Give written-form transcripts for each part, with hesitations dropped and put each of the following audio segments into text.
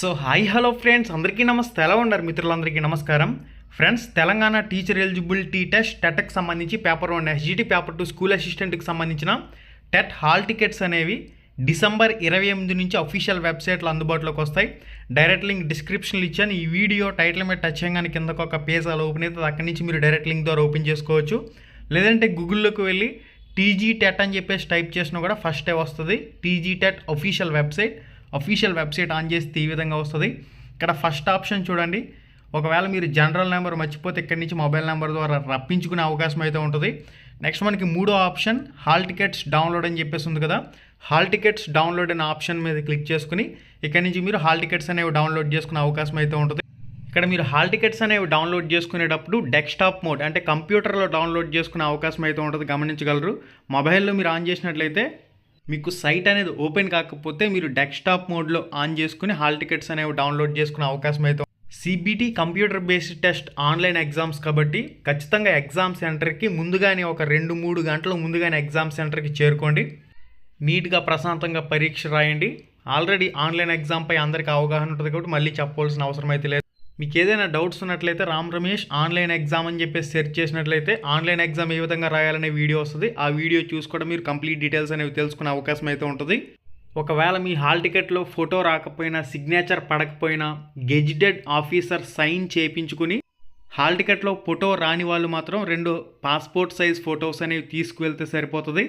So hi hello friends, అందరికీ నమస్తే. ఎలా ఉన్నారు మిత్రులందరికీ నమస్కారం. Friends, Telangana teacher eligibility test టెట్కి సంబంధించి పేపర్ 1 ఎస్జిటి పేపర్ 2 స్కూల్ అసిస్టెంట్కి సంబంధించిన టెట్ హాల్ టికెట్స్ అనేవి డిసెంబర్ 28 నుంచి అఫీషియల్ వెబ్సైట్లో అందుబాటులోకి వస్తాయి. డైరెక్ట్ లింక్ డిస్క్రిప్షన్లో ఇచ్చాను. ఈ వీడియో టైటిల్ మీద టచ్ చేయగానే కిందకు ఒక పేజ్ అలా ఓపెన్ అవుతుంది. అక్కడి నుంచి మీరు డైరెక్ట్ లింక్ ద్వారా ఓపెన్ చేసుకోవచ్చు. లేదంటే గూగుల్లోకి వెళ్ళి టీజీ టెట్ అని చెప్పేసి టైప్ చేసినా కూడా ఫస్టే వస్తుంది. TG TET official website on చేస్తే ఈ విధంగా వస్తుంది. ఇక్కడ ఫస్ట్ ఆప్షన్ చూడండి. ఒకవేళ మీరు జనరల్ నెంబర్ మర్చిపోతే ఇక్కడి నుంచి మొబైల్ నెంబర్ ద్వారా రప్పించుకునే అవకాశం అయితే ఉంటుంది. నెక్స్ట్ మనకి మూడో ఆప్షన్ హాల్ టికెట్స్ డౌన్లోడ్ అని చెప్పేసి ఉంది కదా. హాల్ టికెట్స్ డౌన్లోడ్ అనే ఆప్షన్ మీద క్లిక్ చేసుకుని ఇక్కడి నుంచి మీరు హాల్ టికెట్స్ అనేవి డౌన్లోడ్ చేసుకునే అవకాశం అయితే ఉంటుంది. ఇక్కడ మీరు హాల్ టికెట్స్ అనేవి డౌన్లోడ్ చేసుకునేటప్పుడు డెస్క్టాప్ మోడ్ అంటే కంప్యూటర్లో డౌన్లోడ్ చేసుకునే అవకాశం అయితే ఉంటుంది, గమనించగలరు. మొబైల్లో మీరు ఆన్ చేసినట్లయితే మీకు సైట్ అనేది ఓపెన్ కాకపోతే మీరు డెస్క్టాప్ మోడ్లో ఆన్ చేసుకుని హాల్ టికెట్స్ అనేవి డౌన్లోడ్ చేసుకునే అవకాశం అయితే. CBT computer based test online exams కాబట్టి ఖచ్చితంగా ఎగ్జామ్ సెంటర్కి ముందుగానే ఒక 2-3 గంటలు ముందుగానే ఎగ్జామ్ సెంటర్కి చేరుకోండి. నీట్గా ప్రశాంతంగా పరీక్ష రాయండి. ఆల్రెడీ ఆన్లైన్ ఎగ్జామ్పై అందరికీ అవగాహన ఉంటుంది కాబట్టి మళ్ళీ చెప్పవలసిన అవసరం అయితే లేదు. మీకు ఏదైనా డౌట్స్ ఉన్నట్లయితే రామ్ రమేష్ ఆన్లైన్ ఎగ్జామ్ అని చెప్పేసి సెర్చ్ చేసినట్లయితే ఆన్లైన్ ఎగ్జామ్ ఏ విధంగా రాయాలనే వీడియో వస్తుంది. ఆ వీడియో చూసి కూడా మీరు కంప్లీట్ డీటెయిల్స్ అనేవి తెలుసుకునే అవకాశం అయితే ఉంటుంది. ఒకవేళ మీ హాల్ టికెట్లో ఫోటో రాకపోయినా, సిగ్నేచర్ పడకపోయినా గెజిటెడ్ ఆఫీసర్ సైన్ చేయించుకుని హాల్ టికెట్లో ఫోటో రాని వాళ్ళు మాత్రం 2 పాస్పోర్ట్ సైజ్ ఫొటోస్ అనేవి తీసుకువెళ్తే సరిపోతుంది.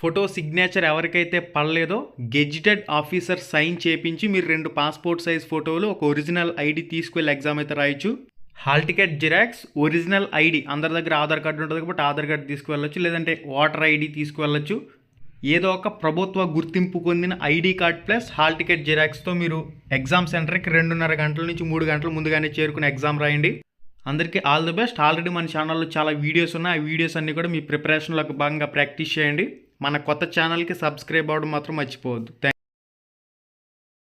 ఫోటో సిగ్నేచర్ ఎవరికైతే పడలేదో గెజిటెడ్ ఆఫీసర్ సైన్ చేయించి మీరు 2 పాస్పోర్ట్ సైజ్ ఫోటోలు, ఒక ఒరిజినల్ ఐడి తీసుకువెళ్ళి ఎగ్జామ్ అయితే రాయొచ్చు. Hall ticket xerox, original ID, అందరి దగ్గర ఆధార్ కార్డు ఉంటుంది కాబట్టి ఆధార్ కార్డు తీసుకువెళ్ళొచ్చు, లేదంటే ఓటర్ ఐడి తీసుకువెళ్ళొచ్చు. ఏదో ఒక ప్రభుత్వ గుర్తింపు పొందిన ID card plus hall ticket జిరాక్స్తో మీరు ఎగ్జామ్ సెంటర్కి 2:30 గంటల నుంచి 3 గంటలు ముందుగానే చేరుకుని ఎగ్జామ్ రాయండి. అందరికీ ఆల్ ది బెస్ట్. ఆల్రెడీ మన ఛానల్లో చాలా వీడియోస్ ఉన్నాయి. ఆ వీడియోస్ అన్నీ కూడా మీ ప్రిపరేషన్లోకి భాగంగా ప్రాక్టీస్ చేయండి. మన కొత్త ఛానల్కి సబ్స్క్రైబ్ అవ్వడం మాత్రం మర్చిపోవద్దు. థ్యాంక్